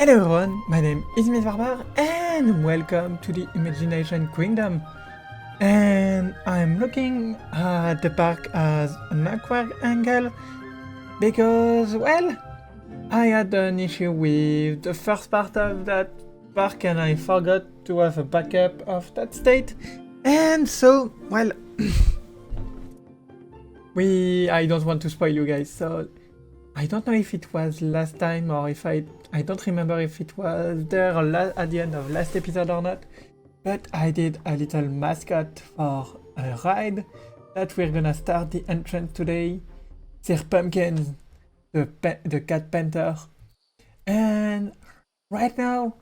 Hello everyone, my name is Miss Barbar and welcome to the Imagination Queendom. And I'm looking at the park as an awkward angle because, well, I had an issue with the first part of that park and I forgot to have a backup of that state. And so, well, I don't want to spoil you guys, so I don't know if it was last time or if I don't remember if it was there at the end of last episode or not, but I did a little mascot for a ride that we're gonna start the entrance today. Sir Pumpkins, the cat painter, and right now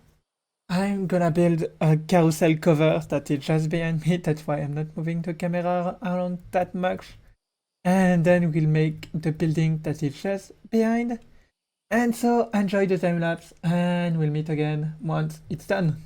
I'm gonna build a carousel cover that is just behind me, that's why I'm not moving the camera around that much. And then we'll make the building that is just behind. And so enjoy the time lapse and we'll meet again once it's done.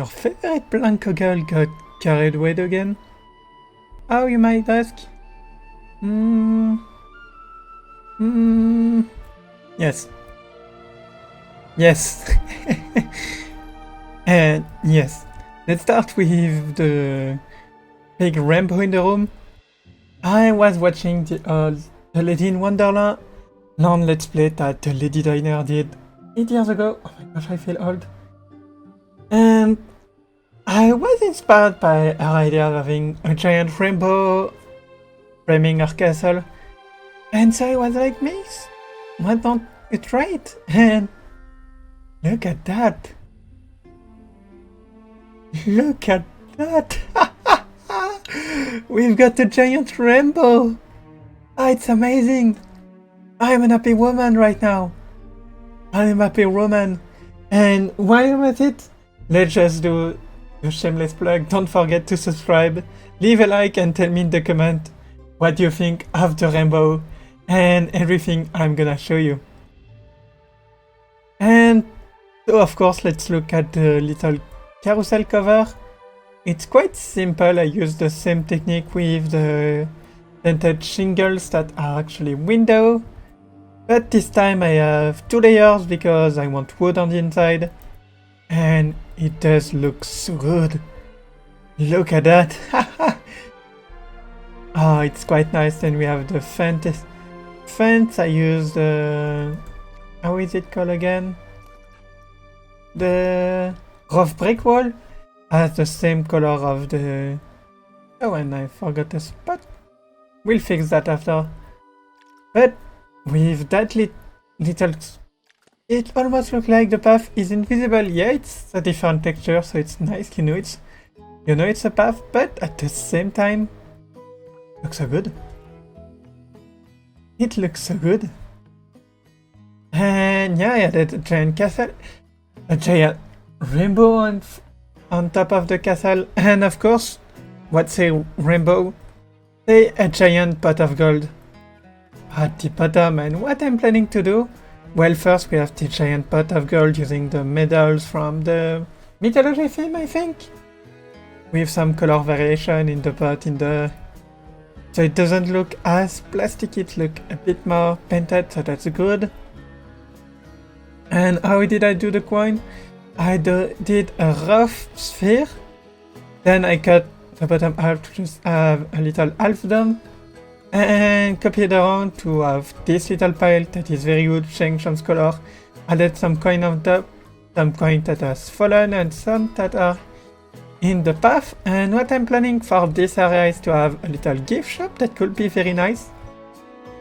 your favorite Blanco girl got carried away again? How, you might ask? Yes. Yes. And yes. Let's start with the big rainbow in the room. I was watching the Lady in Wonderland Let's Play that the Lady Diner did 8 years ago. Oh my gosh, I feel old. And I was inspired by her idea of having a giant rainbow framing her castle. And so I was like, Miss, why don't you try it? And look at that. Look at that. We've got a giant rainbow. Oh, it's amazing. I'm an happy woman right now. I'm a happy woman. And while I'm at it, let's just do a shameless plug. Don't forget to subscribe, leave a like, and tell me in the comment what you think of the rainbow and everything I'm gonna show you. And so of course, let's look at the little carousel cover. It's quite simple. I use the same technique with the dented shingles that are actually window, but this time I have 2 layers because I want wood on the inside, and it does look so good. Look at that. Oh, it's quite nice. Then we have the fence. I use the, how is it called again? The rough brick wall has the same color of the, oh, and I forgot the spot. We'll fix that after. But with that little, it almost looks like the path is invisible. Yeah, it's a different texture, so it's nice. You know it's a path, but at the same time, looks so good. It looks so good. And yeah, I added a giant castle, a giant rainbow on top of the castle, and of course, what's a rainbow? Say a giant pot of gold at the bottom. And what I'm planning to do, well, first we have the giant pot of gold using the medals from the mythology film, I think, with some color variation in the pot, so it doesn't look as plastic, it looks a bit more painted, so that's good. And how did I do the coin? I did a rough sphere, then I cut the bottom half to just have a little half dome, and copied around to have this little pile that is very good, change some color, added some coin on top, some coin that has fallen and some that are in the path. And what I'm planning for this area is to have a little gift shop that could be very nice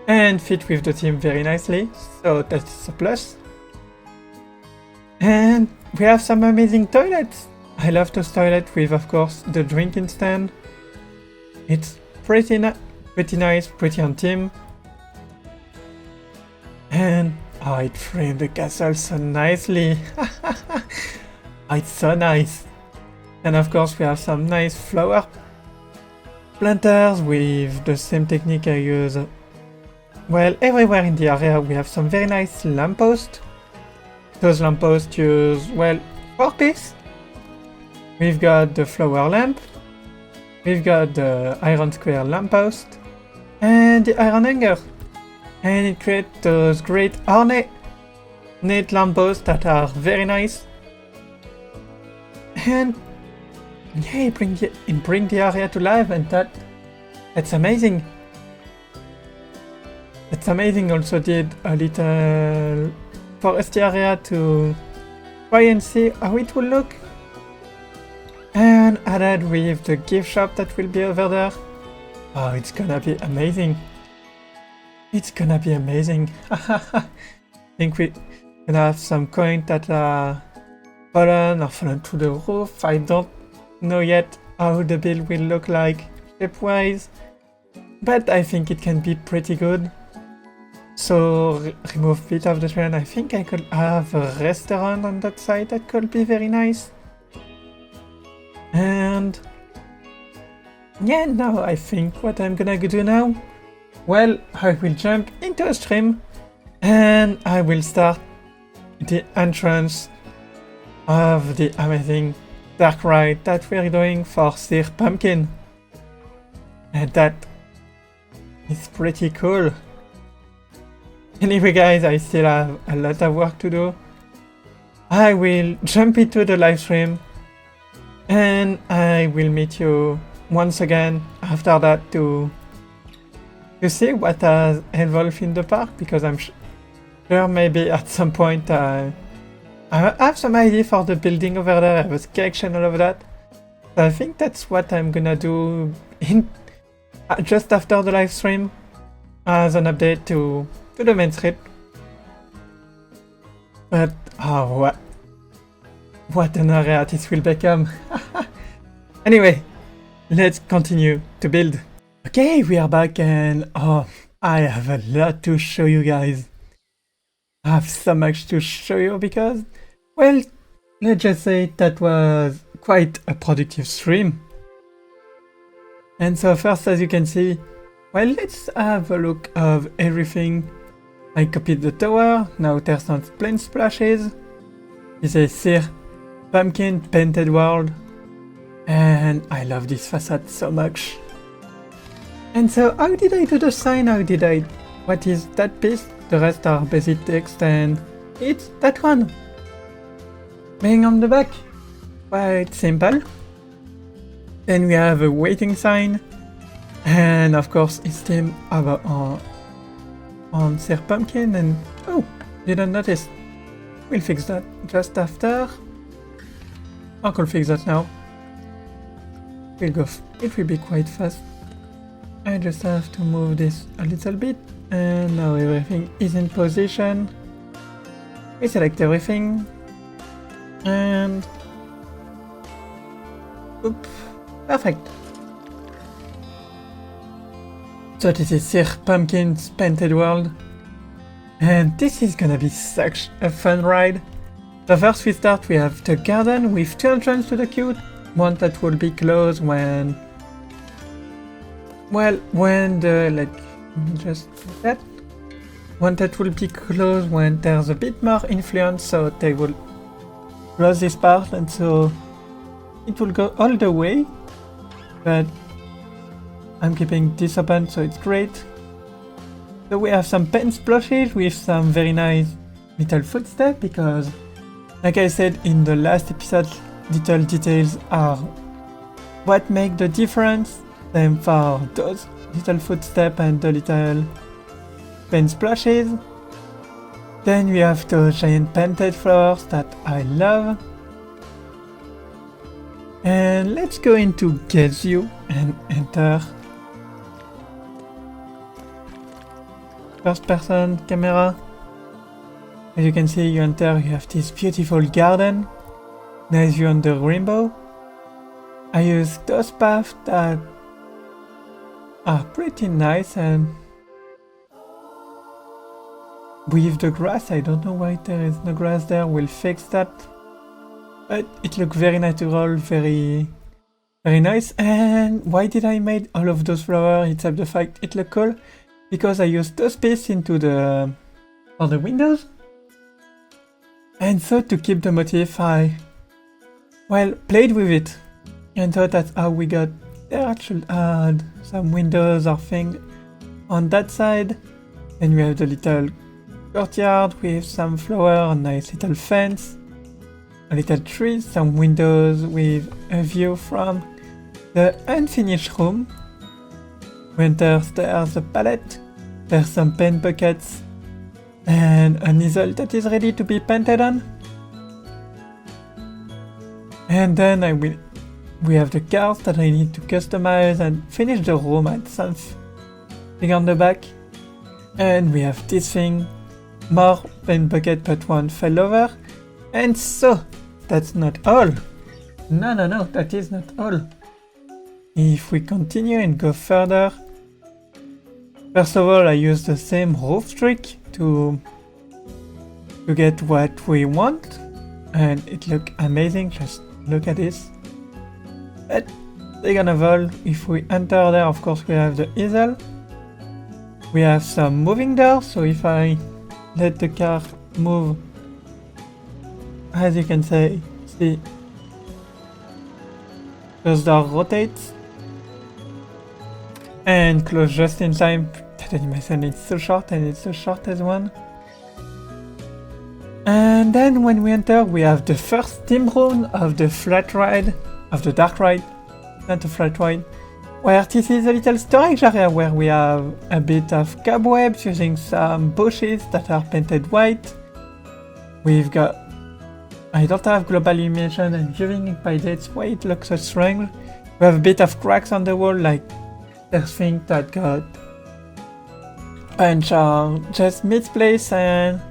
and fit with the theme very nicely, so that's a plus. And we have some amazing toilets. I love this toilet with, of course, the drinking stand. It's pretty nice, pretty on theme. And oh, it framed the castle so nicely. Oh, it's so nice. And of course we have some nice flower planters with the same technique I use. Well, everywhere in the area we have some very nice lampposts. Those lampposts use, well, 4 pieces. We've got the flower lamp, we've got the iron square lamppost, and the iron hanger. And it creates those great ornate lampposts that are very nice. And yeah, it bring the area to life, and that's amazing. It's amazing. Also did a little forest area to try and see how it will look. And added with the gift shop that will be over there. Oh, it's gonna be amazing. It's gonna be amazing. I think we're gonna have some coins that are fallen to the roof. I don't know yet how the build will look like shape-wise, but I think it can be pretty good. So remove a bit of the trend. I think I could have a restaurant on that side that could be very nice. And yeah, now I think what I'm gonna do now, well, I will jump into a stream and I will start the entrance of the amazing Darkride that we're doing for Sir Pumpkin. And that is pretty cool. Anyway guys, I still have a lot of work to do. I will jump into the live stream and I will meet you once again after that to see what has evolved in the park, because I'm sure maybe at some point I have some idea for the building over there. I have a sketch and all of that. So I think that's what I'm gonna do in just after the live stream as an update to the main script. But oh, what an area this will become. Anyway, let's continue to build. Okay, we are back and oh, I have a lot to show you guys. I have so much to show you because, well, let's just say that was quite a productive stream. And so first, as you can see, well, let's have a look of everything. I copied the tower, now there's some plain splashes. This is Sir Pumpkin Painted World. And I love this facade so much. And so how did I do the sign? What is that piece? The rest are basic text and it's that one. Being on the back. Quite simple. Then we have a waiting sign. And of course it's themed on Sir Pumpkin and oh, didn't notice. We'll fix that just after. I could fix that now. It will be quite fast. I just have to move this a little bit and now everything is in position. We select everything and oop, perfect. So this is Sir Pumpkin's Painted World and this is gonna be such a fun ride. So first we start, we have the garden with two entrances to the queue. One that will be closed when, well, when the, let me just do that. One that will be closed when there's a bit more influence, so they will close this part and so it will go all the way. But I'm keeping this open, so it's great. So we have some paint splashes with some very nice little footsteps because, like I said in the last episode, little details are what make the difference. Same for those little footsteps and the little paint splashes. Then we have those giant painted flowers that I love. And let's go into guest view and enter. First person camera. As you can see, you enter, you have this beautiful garden. Nice view on the rainbow. I use those paths that are pretty nice and with the grass, I don't know why there is no grass there, we'll fix that. But it looks very natural, very nice. And why did I make all of those flowers except the fact it look cool? Because I used those pieces into for the windows. And so to keep the motif, I played with it. And so that's how we got there. Actually add some windows or thing on that side. Then we have the little courtyard with some flower, a nice little fence, a little tree, some windows with a view from the unfinished room. We enter, there's a palette, there's some paint buckets, and an easel that is ready to be painted on. And then we have the cars that I need to customize and finish the room at something on the back. And we have this thing, more paint bucket but one fell over. And so, that's not all. No, that is not all. If we continue and go further, first of all I use the same roof trick to get what we want. And it looks amazing, just look at this. But second of all, if we enter there, of course we have the easel. We have some moving doors, so if I let the car move, as you can see, Close door rotates. And close just in time. That animation is so short and it's the shortest one. And then when we enter, we have the first steam rune of the flat ride, of the dark ride, not a flat ride, where this is a little storage area where we have a bit of cobwebs using some bushes that are painted white. We've got, I don't have global illumination and judging by that's why it looks so strange. We have a bit of cracks on the wall, like there's things that got bunch of just misplaced, and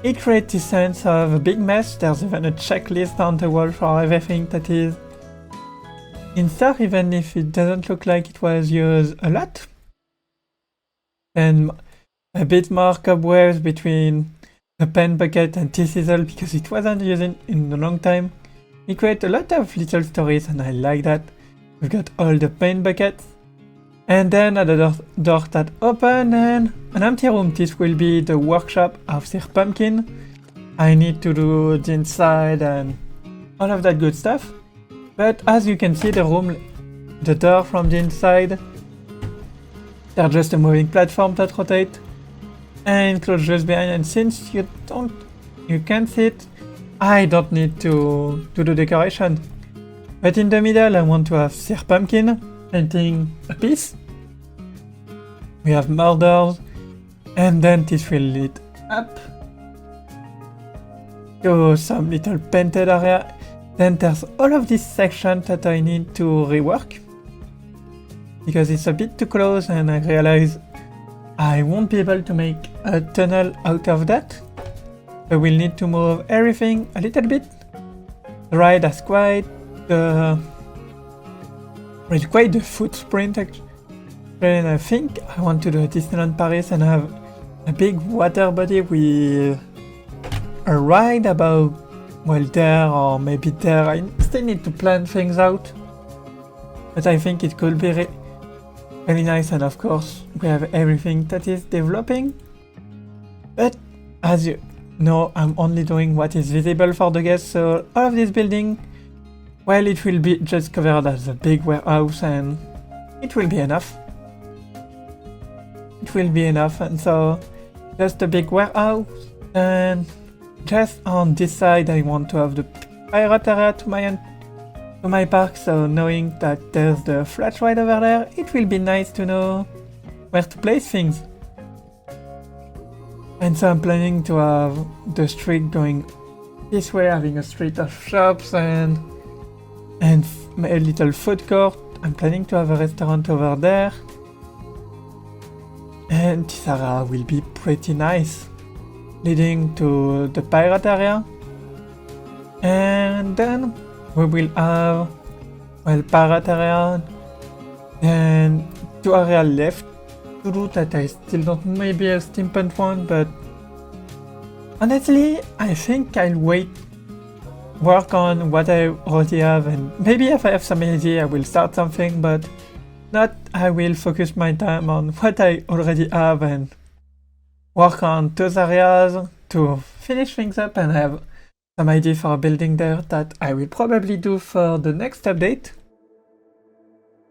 it creates a sense of a big mess. There's even a checklist on the wall for everything that is in there, even if it doesn't look like it was used a lot. And a bit more cobwebs between the pen bucket and T-Sizzle because it wasn't used in a long time. It creates a lot of little stories and I like that. We've got all the paint buckets. And then another door that open and an empty room. This will be the workshop of Sir Pumpkin. I need to do the inside and all of that good stuff. But as you can see, the room, the door from the inside, they're just a moving platform that rotate and close just behind. And since you can't see it, I don't need to do decoration. But in the middle, I want to have Sir Pumpkin painting a piece. We have more doors, and then this will lead up to some little painted area. Then there's all of this section that I need to rework because it's a bit too close and I realize I won't be able to make a tunnel out of that. So we'll need to move everything a little bit. The ride has quite the footprint actually. And I think I want to do a Disneyland Paris and have a big water body with a ride about, well, there or maybe there. I still need to plan things out, but I think it could be really nice. And of course we have everything that is developing, but as you know, I'm only doing what is visible for the guests. So all of this building, well, it will be just covered as a big warehouse and it will be enough. It will be enough. And so just a big warehouse, and just on this side I want to have the pirate area to my park. So knowing that there's the flat ride over there, it will be nice to know where to place things. And so I'm planning to have the street going this way, having a street of shops and a little food court. I'm planning to have a restaurant over there. And this area will be pretty nice, leading to the pirate area. And then we will have, well, pirate area and 2 areas left to do that I still don't know, maybe a steampunk one, but honestly I think I'll work on what I already have, and maybe if I have some idea I will start something, but not I will focus my time on what I already have and work on those areas to finish things up and have some idea for a building there that I will probably do for the next update.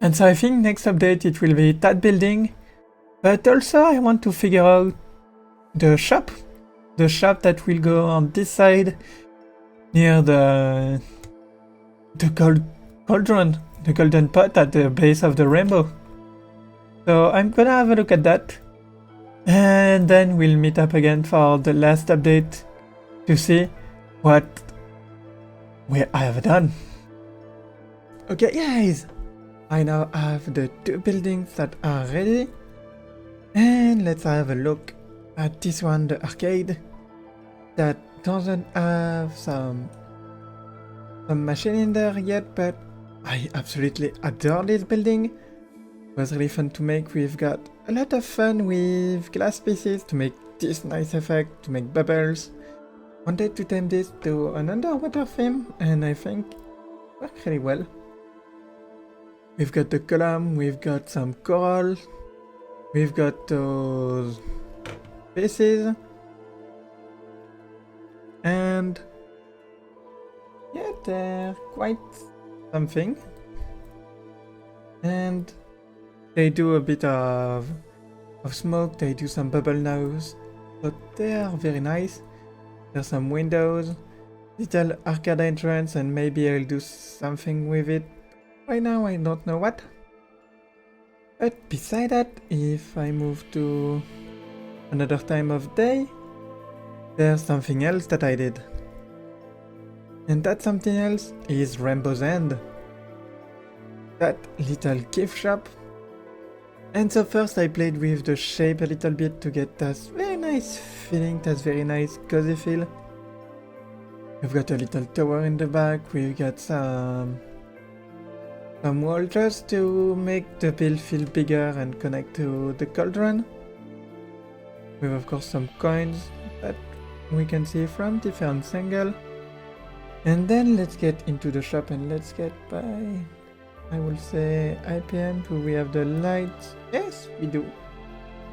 And so I think next update it will be that building, but also I want to figure out the shop that will go on this side near the cauldron, the golden pot at the base of the rainbow. So I'm gonna have a look at that, and then we'll meet up again for the last update to see what I have done. Okay guys, I now have the 2 buildings that are ready, and let's have a look at this one, the arcade, that doesn't have some machine in there yet, but I absolutely adore this building. It was really fun to make. We've got a lot of fun with glass pieces to make this nice effect, to make bubbles. Wanted to turn this to an underwater theme, and I think it worked really well. We've got the column, we've got some coral, we've got those pieces, and yeah, they're quite something. And they do a bit of smoke, they do some bubble noise, but they are very nice. There's some windows, little arcade entrance, and maybe I'll do something with it. Right now I don't know what. But beside that, if I move to another time of day, there's something else that I did. And that something else is Rainbow's End. That little gift shop. And so first I played with the shape a little bit to get that very nice feeling, that very nice cozy feel. We've got a little tower in the back, we've got some wall just to make the build feel bigger and connect to the cauldron. With of course some coins that we can see from different angles. And then let's get into the shop and let's get by, I will say, ep10. Do we have the lights? Yes, we do.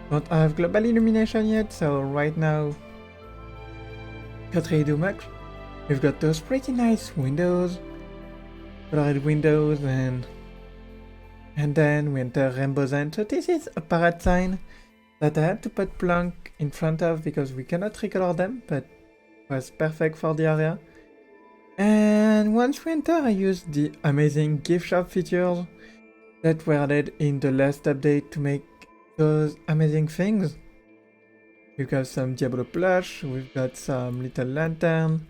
Don't have global illumination yet, so right now can't really do much. We've got those pretty nice windows, colored windows, and then we enter Rainbow's End. So this is a parade sign that I had to put plank in front of because we cannot recolor them, but it was perfect for the area. And once we enter, I used the amazing gift shop features that were added in the last update to make those amazing things. We've got some Diablo plush, we've got some little lantern,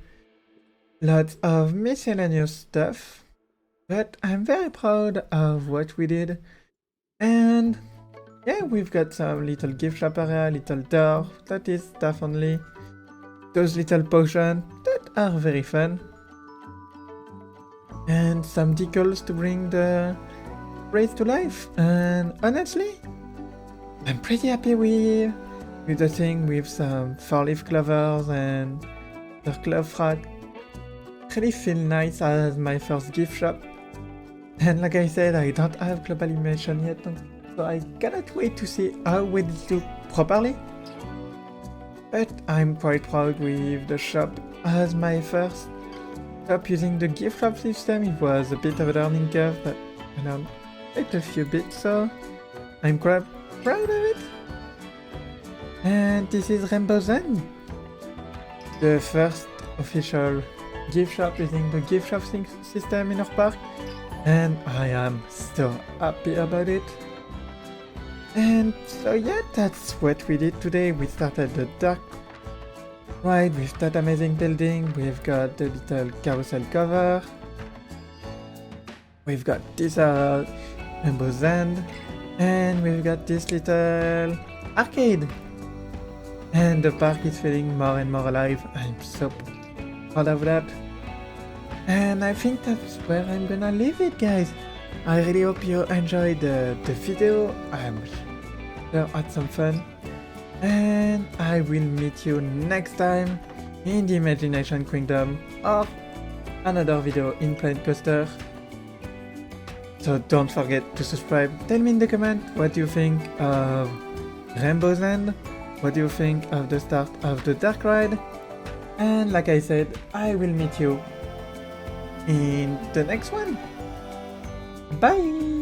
lots of miscellaneous stuff, but I'm very proud of what we did. And yeah, we've got some little gift shop area, little door, that is stuff only, those little potions that are very fun, and some decals to bring the race to life. And honestly, I'm pretty happy with the thing with some 4-leaf clovers and the clove rack. Really feel nice as my first gift shop. And like I said, I don't have global illumination yet, so I cannot wait to see how we do properly. But I'm quite proud with the shop as my first shop using the gift shop system. It was a bit of a learning curve, but I learned quite a few bits, so I'm quite proud of it. And this is Rainbow's End, the first official gift shop using the gift shop system in our park, and I am so happy about it. And so yeah, that's what we did today. We started the Darkride with that amazing building. We've got the little carousel cover. We've got this Rainbow's End, and we've got this little arcade. And the park is feeling more and more alive. I'm so proud of that. And I think that's where I'm gonna leave it, guys. I really hope you enjoyed the video. I'm sure had some fun. And I will meet you next time in the Imagination Queendom or another video in Planet Coaster. So don't forget to subscribe. Tell me in the comment what you think of Rainbow's End. What do you think of the start of the Darkride? And like I said, I will meet you in the next one. Bye!